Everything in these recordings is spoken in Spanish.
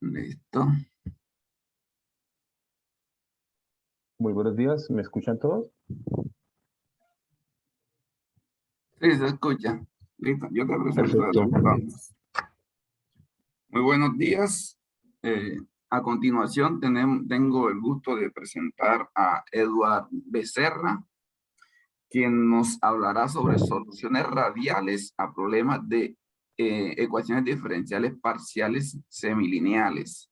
Listo. Muy buenos días, ¿me escuchan todos? Sí, se escucha. Listo, yo te presento Perfecto. entonces. Muy buenos días. A continuación tengo el gusto de presentar a Eduard Becerra, quien nos hablará sobre soluciones radiales a problemas de ecuaciones diferenciales parciales semilineales.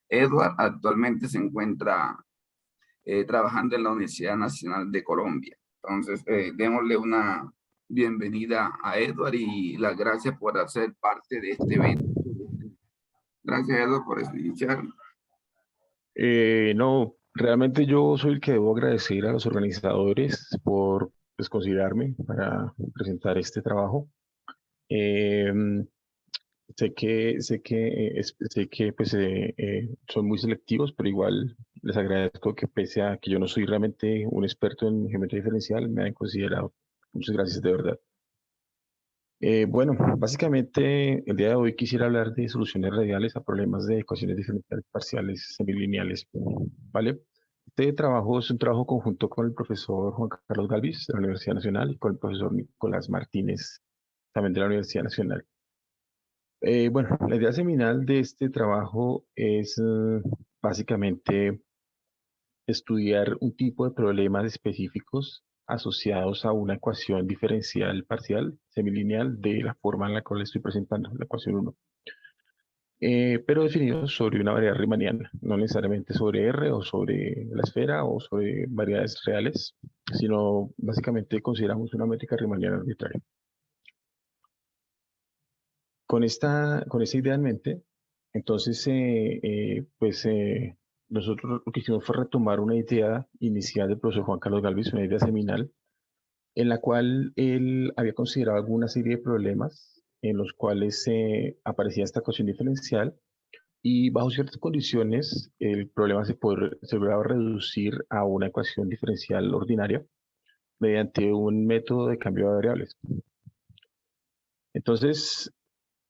Edward actualmente se encuentra trabajando en la Universidad Nacional de Colombia. Entonces, démosle una bienvenida a Edward y las gracias por hacer parte de este evento. Gracias, Edward, por iniciar. No, realmente yo soy el que debo agradecer a los organizadores por pues, considerarme para presentar este trabajo. Em, sé que pues, son muy selectivos, pero igual les agradezco que pese a que yo no soy realmente un experto en geometría diferencial, me hayan considerado. Muchas gracias de verdad. Bueno, básicamente el día de hoy quisiera hablar de soluciones radiales a problemas de ecuaciones diferenciales parciales semilineales, ¿vale? Este trabajo es un trabajo conjunto con el profesor Juan Carlos Galvis de la Universidad Nacional y con el profesor Nicolás Martínez, también de la Universidad Nacional. Bueno, la idea seminal de este trabajo es básicamente estudiar un tipo de problemas específicos asociados a una ecuación diferencial parcial semilineal de la forma en la cual estoy presentando, la ecuación 1. Pero definidos sobre una variedad riemanniana, no necesariamente sobre R o sobre la esfera o sobre variedades reales, sino básicamente consideramos una métrica riemanniana arbitraria. Con esta idea en mente, entonces, nosotros lo que hicimos fue retomar una idea inicial del profesor Juan Carlos Galvis, una idea seminal, en la cual él había considerado alguna serie de problemas en los cuales aparecía esta ecuación diferencial y bajo ciertas condiciones el problema se lograba reducir a una ecuación diferencial ordinaria mediante un método de cambio de variables. Entonces,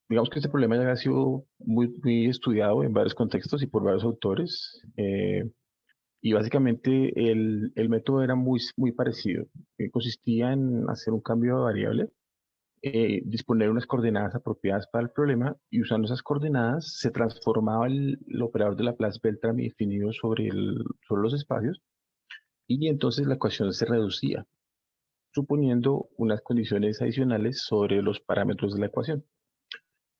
digamos que este problema ya ha sido muy estudiado en varios contextos y por varios autores. Y básicamente el método era muy parecido. Consistía en hacer un cambio de variable, disponer unas coordenadas apropiadas para el problema y usando esas coordenadas se transformaba el operador de Laplace-Beltrami definido sobre los espacios y entonces la ecuación se reducía, suponiendo unas condiciones adicionales sobre los parámetros de la ecuación.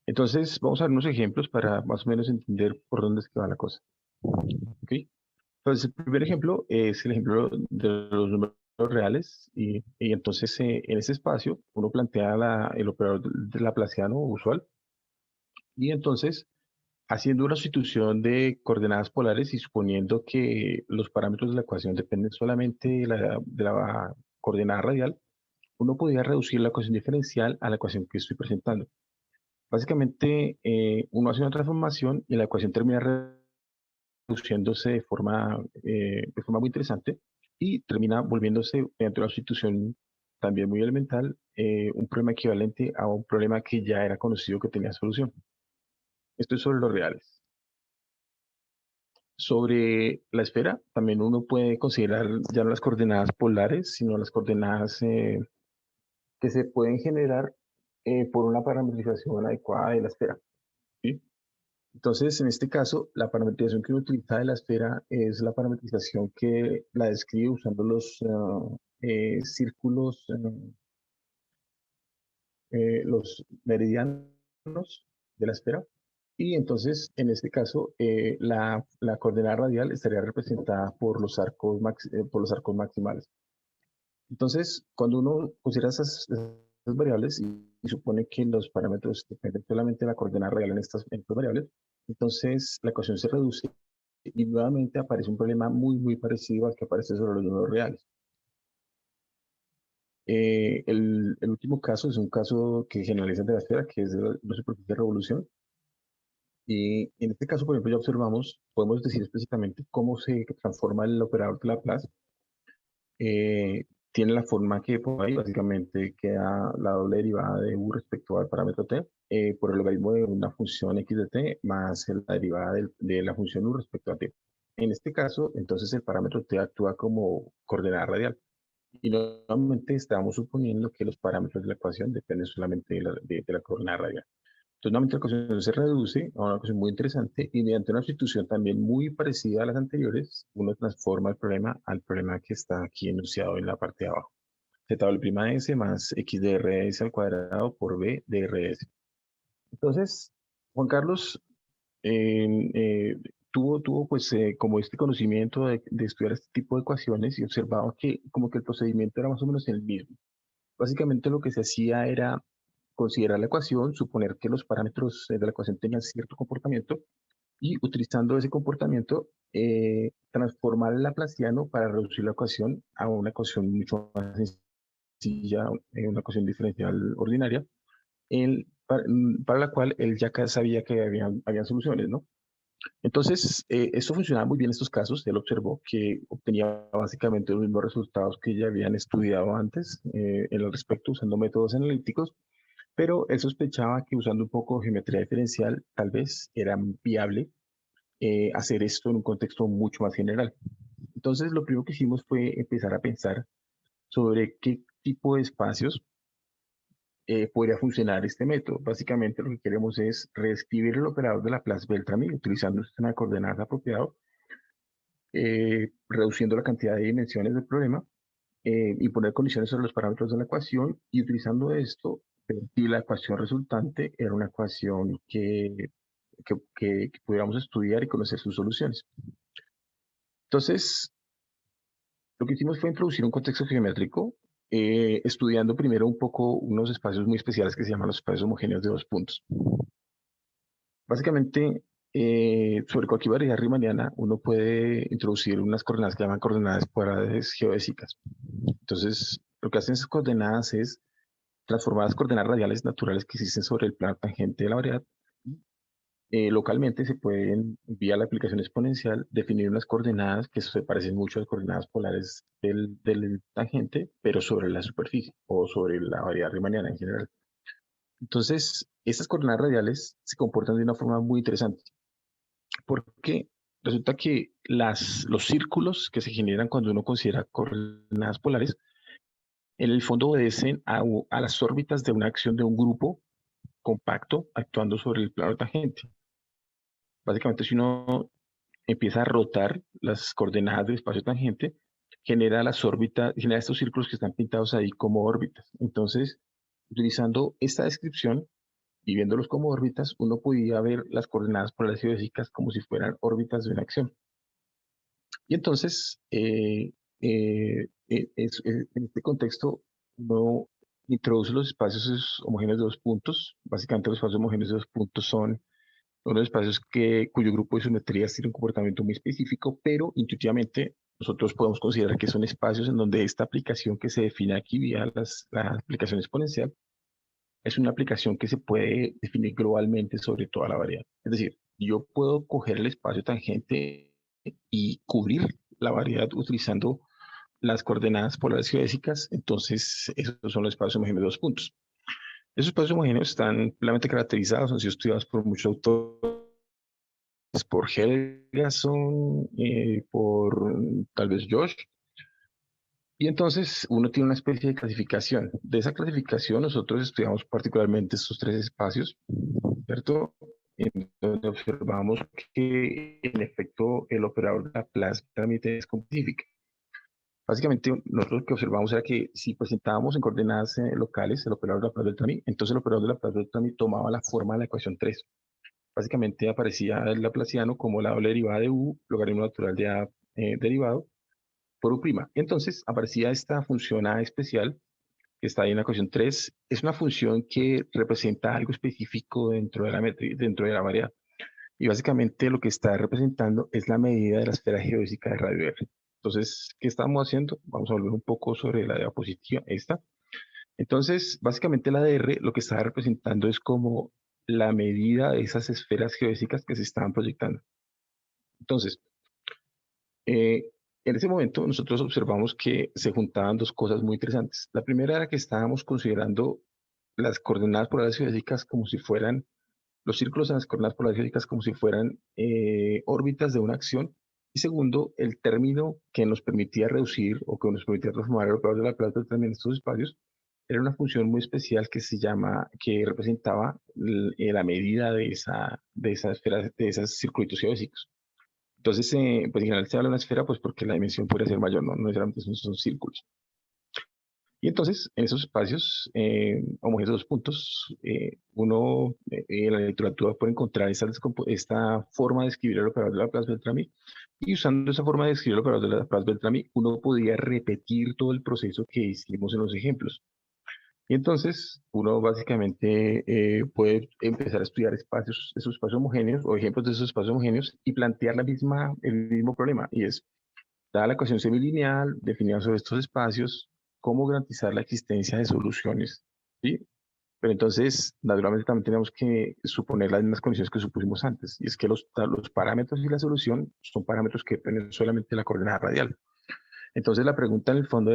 Entonces, vamos a ver unos ejemplos para más o menos entender por dónde es que va la cosa. ¿Okay? Entonces, el primer ejemplo es el ejemplo de los números reales y entonces en ese espacio uno plantea el operador de Laplaciano usual y entonces haciendo una sustitución de coordenadas polares y suponiendo que los parámetros de la ecuación dependen solamente de la coordenada radial, uno podría reducir la ecuación diferencial a la ecuación que estoy presentando. Básicamente, uno hace una transformación y la ecuación termina reduciéndose de forma muy interesante y termina volviéndose, mediante una sustitución también muy elemental, un problema equivalente a un problema que ya era conocido que tenía solución. Esto es sobre los reales. Sobre la esfera, también uno puede considerar ya no las coordenadas polares, sino las coordenadas que se pueden generar por una parametrización adecuada de la esfera, ¿sí? Entonces, en este caso, la parametrización que uno utiliza de la esfera es la parametrización que la describe usando los círculos, los meridianos de la esfera. Y entonces, en este caso, la coordenada radial estaría representada por los arcos maximales. Entonces, cuando uno considera esas variables y supone que los parámetros dependen solamente de la coordenada radial en estas variables, entonces la ecuación se reduce y nuevamente aparece un problema muy parecido al que aparece sobre los números reales. El último caso es un caso que generaliza de la esfera, que es de la superficie de revolución. Y en este caso, por ejemplo, ya observamos, podemos decir específicamente cómo se transforma el operador de Laplace tiene la forma que por ahí básicamente queda la doble derivada de u respecto al parámetro t por el logaritmo de una función x de t más la derivada de la función u respecto a t. En este caso, entonces el parámetro t actúa como coordenada radial. Y nuevamente estamos suponiendo que los parámetros de la ecuación dependen solamente de la coordenada radial. Entonces, nuevamente la ecuación se reduce a una ecuación muy interesante y mediante una sustitución también muy parecida a las anteriores, uno transforma el problema al problema que está aquí enunciado en la parte de abajo. Z doble prima de S más X de R de S al cuadrado por B de R de S. Entonces, Juan Carlos tuvo pues como este conocimiento de estudiar este tipo de ecuaciones y observaba que como que el procedimiento era más o menos el mismo. Básicamente lo que se hacía era considerar la ecuación, suponer que los parámetros de la ecuación tenían cierto comportamiento y utilizando ese comportamiento transformar el laplaciano para reducir la ecuación a una ecuación mucho más sencilla, una ecuación diferencial ordinaria, para la cual él ya sabía que habían soluciones, ¿no? Entonces, esto funcionaba muy bien en estos casos. Él observó que obtenía básicamente los mismos resultados que ya habían estudiado antes en el respecto usando métodos analíticos, pero él sospechaba que usando un poco de geometría diferencial tal vez era viable hacer esto en un contexto mucho más general. Entonces, lo primero que hicimos fue empezar a pensar sobre qué tipo de espacios podría funcionar este método. Básicamente lo que queremos es reescribir el operador de Laplace-Beltrami utilizando un sistema de coordenadas apropiado, reduciendo la cantidad de dimensiones del problema y poner condiciones sobre los parámetros de la ecuación y utilizando esto, si la ecuación resultante era una ecuación que pudiéramos estudiar y conocer sus soluciones. Entonces, lo que hicimos fue introducir un contexto geométrico, estudiando primero un poco unos espacios muy especiales que se llaman los espacios homogéneos de dos puntos. Básicamente, sobre cualquier variedad riemanniana, uno puede introducir unas coordenadas que llaman coordenadas polares geodésicas. Entonces, lo que hacen esas coordenadas es transformar las coordenadas radiales naturales que existen sobre el plano tangente de la variedad. Localmente se pueden, vía la aplicación exponencial, definir unas coordenadas que se parecen mucho a las coordenadas polares del tangente, pero sobre la superficie o sobre la variedad riemanniana en general. Entonces, estas coordenadas radiales se comportan de una forma muy interesante, porque resulta que los círculos que se generan cuando uno considera coordenadas polares, en el fondo obedecen a las órbitas de una acción de un grupo compacto actuando sobre el plano tangente. Básicamente, si uno empieza a rotar las coordenadas del espacio tangente, genera genera estos círculos que están pintados ahí como órbitas. Entonces, utilizando esta descripción y viéndolos como órbitas, uno podía ver las coordenadas polares geodésicas como si fueran órbitas de una acción. Y entonces, en este contexto, uno introduce los espacios homogéneos de dos puntos. Básicamente, los espacios homogéneos de dos puntos son unos espacios cuyo grupo de simetrías tiene un comportamiento muy específico, pero intuitivamente nosotros podemos considerar que son espacios en donde esta aplicación que se define aquí vía la aplicación exponencial es una aplicación que se puede definir globalmente sobre toda la variedad. Es decir, yo puedo coger el espacio tangente y cubrir la variedad utilizando las coordenadas polares geodésicas, entonces esos son los espacios homogéneos de dos puntos. Esos espacios homogéneos están plenamente caracterizados, han sido estudiados por muchos autores, por Helgason, por tal vez Josh. Y entonces uno tiene una especie de clasificación. De esa clasificación nosotros estudiamos particularmente estos tres espacios, ¿cierto? En donde observamos que en efecto el operador de Laplace también es específica. Básicamente nosotros lo que observamos era que si presentábamos en coordenadas locales el operador de Laplace-Beltrami, entonces el operador de Laplace-Beltrami tomaba la forma de la ecuación 3. Básicamente aparecía el laplaciano como la doble derivada de u, logaritmo natural de a derivado, por u'. Entonces aparecía esta función a especial que está ahí en la ecuación 3. Es una función que representa algo específico dentro de dentro de la variedad. Y básicamente lo que está representando es la medida de la esfera geodésica de radio R. Entonces, ¿qué estamos haciendo? Vamos a volver un poco sobre la diapositiva esta. Entonces, básicamente la DR lo que está representando es como la medida de esas esferas geodésicas que se estaban proyectando. Entonces, En ese momento nosotros observamos que se juntaban dos cosas muy interesantes. La primera era que estábamos considerando las coordenadas polares geodésicas como si fueran, los círculos en las coordenadas polares geodésicas como si fueran órbitas de una acción. Y segundo, el término que nos permitía reducir o que nos permitía transformar el operador de Laplace también en estos espacios era una función muy especial que se llama, que representaba la medida de esa esfera, de esos circuitos geodésicos. Entonces, pues en general se habla de una esfera, pues porque la dimensión podría ser mayor, no necesariamente son círculos. Y entonces, en esos espacios homogéneos de dos puntos, uno en la literatura puede encontrar esta forma de escribir el operador de Laplace-Beltrami, y usando esa forma de escribir el operador de Laplace-Beltrami, uno podía repetir todo el proceso que hicimos en los ejemplos. Y entonces uno básicamente puede empezar a estudiar espacios, esos espacios homogéneos o ejemplos de esos espacios homogéneos y plantear el mismo problema. Y es, dada la ecuación semilineal definida sobre estos espacios, ¿cómo garantizar la existencia de soluciones? ¿Sí? Pero entonces, naturalmente también tenemos que suponer las mismas condiciones que supusimos antes. Y es que los parámetros y la solución son parámetros que dependen solamente de la coordenada radial. Entonces la pregunta en el fondo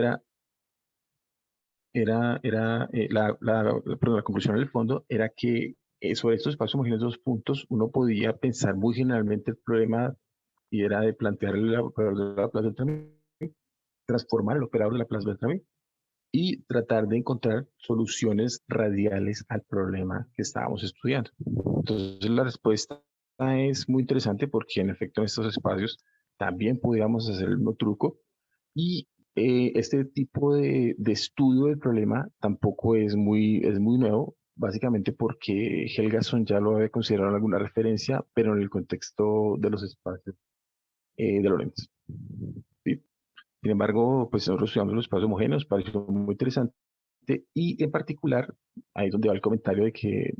perdón, la conclusión en el fondo era que sobre estos espacios homogéneos de dos puntos uno podía pensar muy generalmente el problema y era de plantear el operador de Laplace-Beltrami, transformar el operador de Laplace-Beltrami y tratar de encontrar soluciones radiales al problema que estábamos estudiando. Entonces la respuesta es muy interesante porque en efecto en estos espacios también podíamos hacer el mismo truco y este tipo de estudio del problema tampoco es muy nuevo, básicamente porque Helgason ya lo había considerado en alguna referencia, pero en el contexto de los espacios de Lorentz. ¿Sí? Sin embargo, pues nosotros estudiamos los espacios homogéneos, pareció muy interesante y en particular, ahí es donde va el comentario de que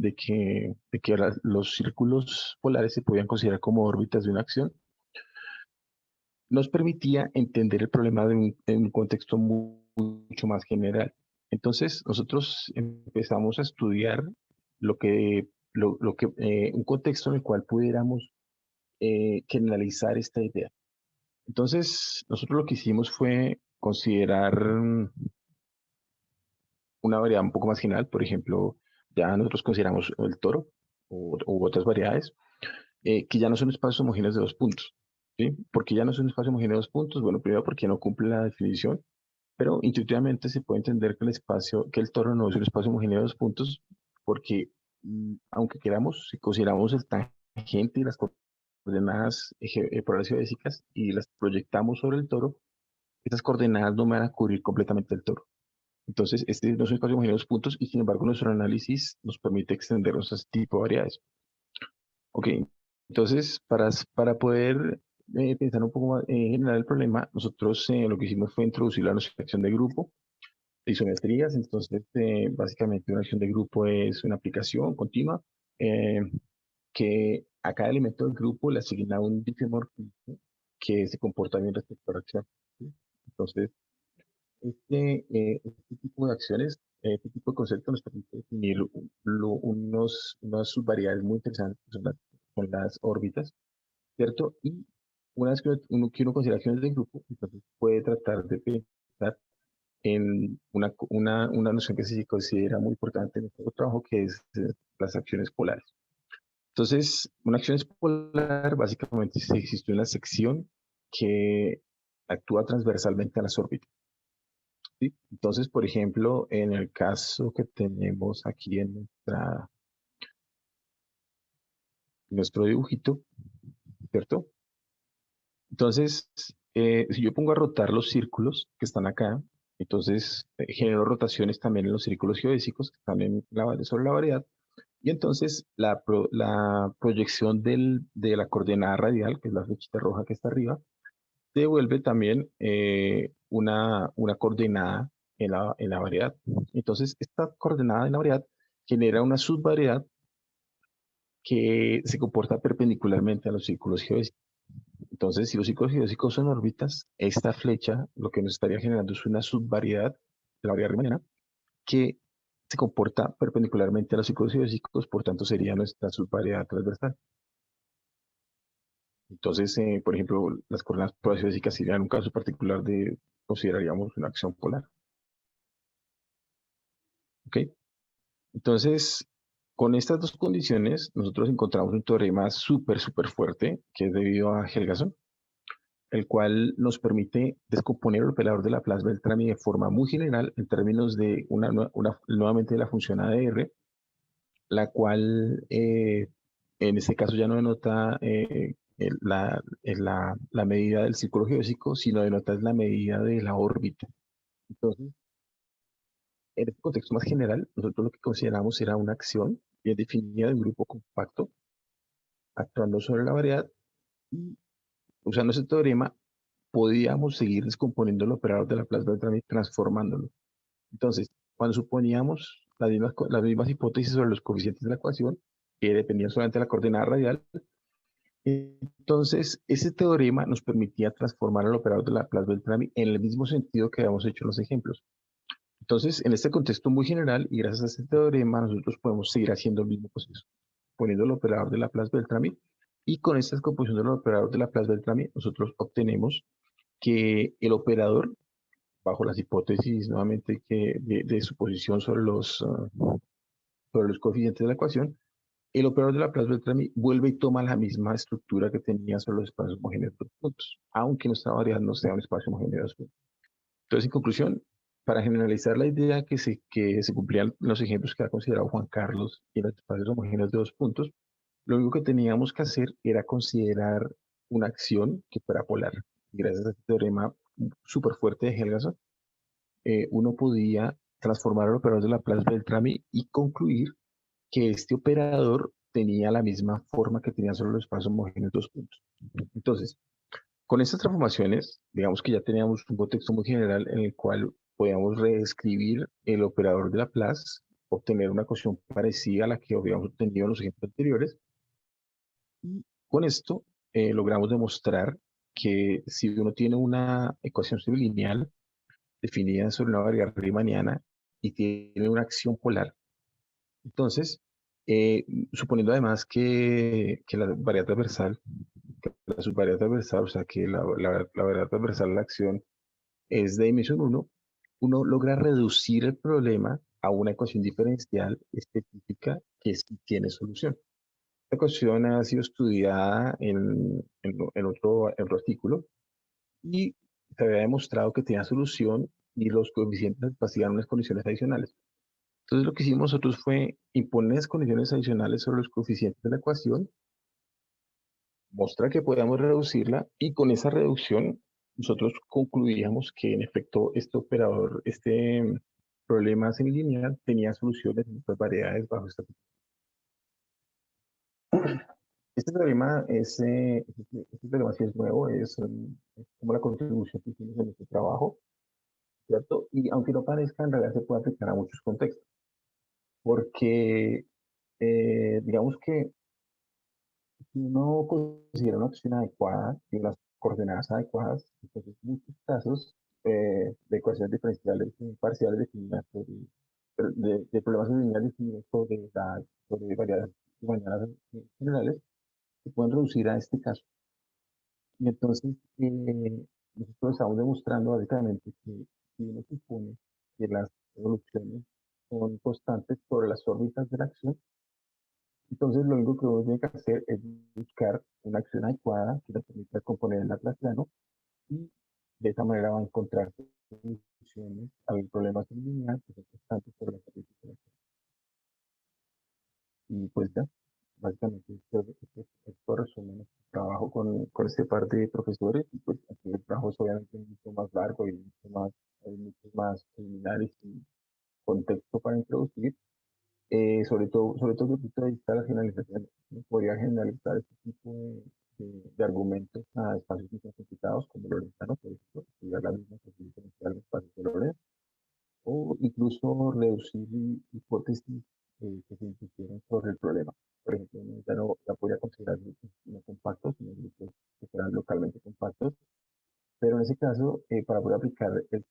los círculos polares se podían considerar como órbitas de una acción, nos permitía entender el problema en un contexto mucho más general. Entonces, nosotros empezamos a estudiar un contexto en el cual pudiéramos generalizar esta idea. Entonces, nosotros lo que hicimos fue considerar una variedad un poco más general, por ejemplo, ya nosotros consideramos el toro u otras variedades, que ya no son espacios homogéneos de dos puntos. ¿Sí? Porque ya no son espacios homogéneos de dos puntos. Bueno, primero porque no cumple la definición, pero intuitivamente se puede entender que que el toro no es un espacio homogéneo de dos puntos, porque aunque queramos, si consideramos el tangente y las coordenadas polares geodésicas y las proyectamos sobre el toro, esas coordenadas no van a cubrir completamente el toro. Entonces, este no es un espacio homogéneo de dos puntos y sin embargo nuestro análisis nos permite extendernos a este tipo de variedades. Ok, entonces para poder pensar un poco más en general el problema, nosotros lo que hicimos fue introducir la noción de grupo, de isometrías. Entonces básicamente una acción de grupo es una aplicación continua eh, que a cada elemento del grupo le asigna un diffeomorfismo que se comporta bien respecto a la acción. ¿Sí? Entonces, este tipo de acciones, este tipo de conceptos nos permite definir unas subvariedades muy interesantes, que son las órbitas, ¿cierto? Y una vez que uno considera acciones de grupo, entonces puede tratar de pensar en una noción que se considera muy importante en este trabajo, que es las acciones polares. Entonces, una acción polar básicamente existe una sección que actúa transversalmente a las órbitas. ¿Sí? Entonces, por ejemplo, en el caso que tenemos aquí en nuestro dibujito, ¿cierto? Entonces, si yo pongo a rotar los círculos que están acá, entonces genero rotaciones también en los círculos geodésicos que están sobre la variedad, y entonces la proyección de la coordenada radial, que es la flechita roja que está arriba, devuelve también una coordenada en la variedad. Entonces, esta coordenada en la variedad genera una subvariedad que se comporta perpendicularmente a los círculos geodésicos. Entonces, si los círculos geodésicos son órbitas, esta flecha lo que nos estaría generando es una subvariedad de la variedad riemanniana que se comporta perpendicularmente a los círculos geodésicos, por tanto sería nuestra subvariedad transversal. Entonces, por ejemplo, las coordenadas físicas serían un caso particular de, consideraríamos una acción polar. ¿Ok? Entonces, con estas dos condiciones, nosotros encontramos un teorema súper fuerte, que es debido a Helgason, el cual nos permite descomponer el operador de Laplace-Beltrami de forma muy general en términos de nuevamente de la función ADR, la cual en este caso ya no denota la medida del círculo geodésico, sino denota la medida de la órbita. Entonces, en este contexto más general, nosotros lo que consideramos era una acción bien definida de un grupo compacto actuando sobre la variedad y usando ese teorema podíamos seguir descomponiendo el operador de Laplace-Beltrami transformándolo. Entonces, cuando suponíamos las mismas hipótesis sobre los coeficientes de la ecuación, que dependían solamente de la coordenada radial, entonces ese teorema nos permitía transformar el operador de Laplace-Beltrami en el mismo sentido que habíamos hecho en los ejemplos. Entonces, en este contexto muy general, y gracias a este teorema, nosotros podemos seguir haciendo el mismo proceso, poniendo el operador de Laplace-Beltrami, y con esta descomposición del operador de Laplace-Beltrami, nosotros obtenemos que el operador, bajo las hipótesis nuevamente de suposición sobre los coeficientes de la ecuación, el operador de Laplace-Beltrami vuelve y toma la misma estructura que tenía sobre los espacios homogéneos de los puntos, aunque nuestra variedad no sea un espacio homogéneo de los puntos. Entonces, en conclusión, para generalizar la idea que se cumplían los ejemplos que ha considerado Juan Carlos y los espacios homogéneos de dos puntos, lo único que teníamos que hacer era considerar una acción que fuera polar. Y gracias a este teorema súper fuerte de Helgason, uno podía transformar el operador de Laplace-Beltrami y concluir que este operador tenía la misma forma que tenían solo los espacios homogéneos de dos puntos. Entonces, con estas transformaciones, digamos que ya teníamos un contexto muy general en el cual podíamos reescribir el operador de Laplace, obtener una ecuación parecida a la que habíamos obtenido en los ejemplos anteriores. Y con esto logramos demostrar que si uno tiene una ecuación lineal definida sobre una variable riemanniana y tiene una acción polar, entonces, suponiendo además que la variedad transversal, la subvariedad transversal, o sea que la variedad transversal de la acción es de dimensión uno logra reducir el problema a una ecuación diferencial específica que sí tiene solución. Esta ecuación ha sido estudiada en otro artículo y se había demostrado que tenía solución y los coeficientes hacían unas condiciones adicionales. Entonces lo que hicimos nosotros fue imponer las condiciones adicionales sobre los coeficientes de la ecuación, mostrar que podíamos reducirla y con esa reducción nosotros concluíamos que en efecto este operador, este problema semilineal tenía soluciones en estas variedades bajo esta. Este teorema este teorema sí es nuevo, es como la contribución que hicimos en este trabajo, ¿cierto? Y aunque no parezca, en realidad se puede aplicar a muchos contextos, porque digamos que si uno considera una opción adecuada y unas coordenadas adecuadas, entonces en muchos casos de ecuaciones diferenciales parciales definidas de problemas lineales definidos sobre variables generales, se pueden reducir a este caso. Y entonces nosotros estamos demostrando básicamente que si uno supone que las evoluciones son constantes sobre las órbitas de la acción, entonces lo único que uno tiene que hacer es buscar una acción adecuada que le permita componer el Laplaciano y de esa manera va a encontrar soluciones al problema lineal que son constantes sobre las órbitas de la acción. Y pues ya, básicamente esto resume nuestro trabajo con este par de profesores y pues aquí el trabajo es obviamente mucho más largo y hay muchos más seminarios y contexto para introducir, sobre todo desde el punto de vista de la generalización. ¿No? Podría generalizar este tipo de argumentos a espacios muy complicados como Lorenzano, por ejemplo, estudiar la misma ecuación diferencial de espacios de Lorentz, o incluso reducir hipótesis que se impusieron sobre el problema. Por ejemplo, ya no ya podría considerar grupos no compactos, sino grupos que fueran localmente compactos, pero en ese caso, para poder aplicar el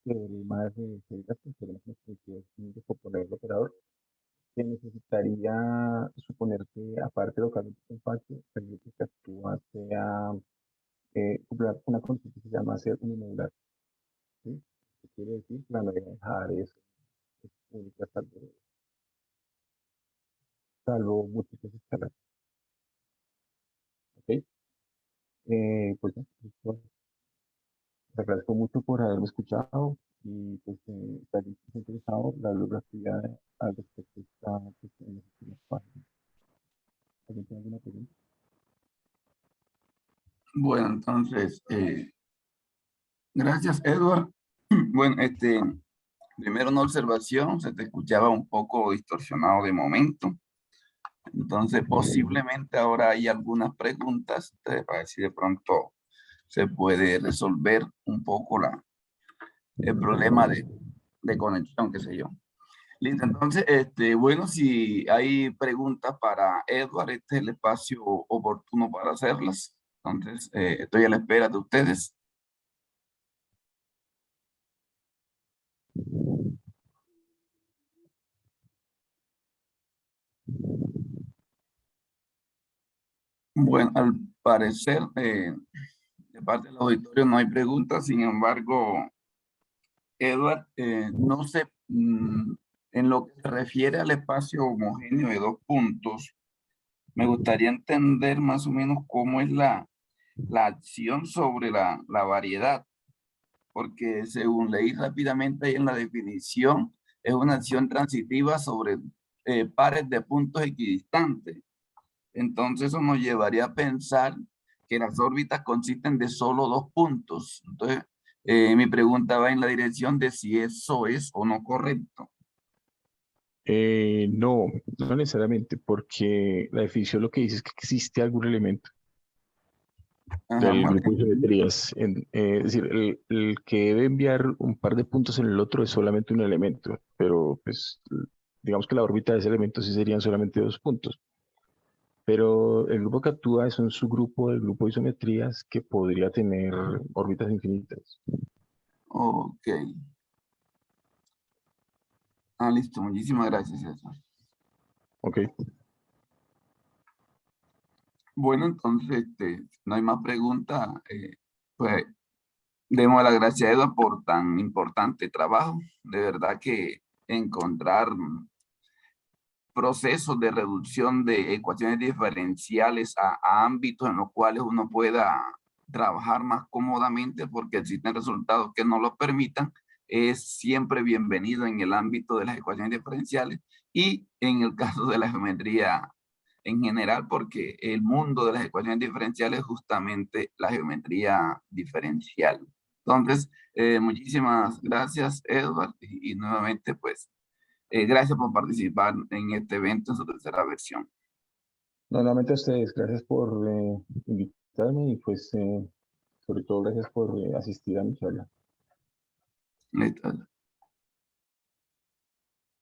teorema de Helgason, tenemos que descomponer el operador, que necesitaría suponer que, aparte de localizar un espacio, permite que actúa sea cumplir una condición que se llama ser unimodular. ¿Sí? ¿Qué quiere decir? La no dejar eso es única, salvo múltiples escalas. ¿Ok? Pues ya, listo. Les agradezco mucho por haberme escuchado y pues si alguien está interesado, la bibliografía al respecto está pues, en las últimas páginas. ¿Alguien tiene alguna pregunta? Bueno, entonces, gracias, Edward. Bueno, primero una observación, se te escuchaba un poco distorsionado de momento. Entonces, posiblemente ahora hay algunas preguntas para ver si de pronto se puede resolver un poco el problema de conexión, qué sé yo. Listo, entonces, bueno, si hay preguntas para Edward, este es el espacio oportuno para hacerlas. Entonces, estoy a la espera de ustedes. Bueno, al parecer, de parte del auditorio no hay preguntas, sin embargo, Edward, no sé, en lo que se refiere al espacio homogéneo de dos puntos, me gustaría entender más o menos cómo es la acción sobre la variedad, porque según leí rápidamente ahí en la definición, es una acción transitiva sobre pares de puntos equidistantes. Entonces eso nos llevaría a pensar que las órbitas consisten de solo dos puntos. Entonces, mi pregunta va en la dirección de si eso es o no correcto. No, no necesariamente, porque la definición lo que dice es que existe algún elemento Ajá, del muy grupo de bien. geometrías. Es decir, el que debe enviar un par de puntos en el otro es solamente un elemento, pero pues digamos que la órbita de ese elemento sí serían solamente dos puntos. Pero el grupo que actúa es un subgrupo del grupo de isometrías que podría tener órbitas infinitas. Ok. Ah, listo. Muchísimas gracias, César. ¿Ok? Bueno, entonces, no hay más preguntas. Pues demos las gracias a Eduardo por tan importante trabajo. De verdad que encontrar procesos de reducción de ecuaciones diferenciales a ámbitos en los cuales uno pueda trabajar más cómodamente porque existen resultados que no lo permitan, es siempre bienvenido en el ámbito de las ecuaciones diferenciales y en el caso de la geometría en general, porque el mundo de las ecuaciones diferenciales es justamente la geometría diferencial. Entonces, muchísimas gracias, Edward, y nuevamente, pues, gracias por participar en este evento en su tercera versión. Nuevamente a ustedes, gracias por invitarme y pues sobre todo gracias por asistir a mi charla. Listo.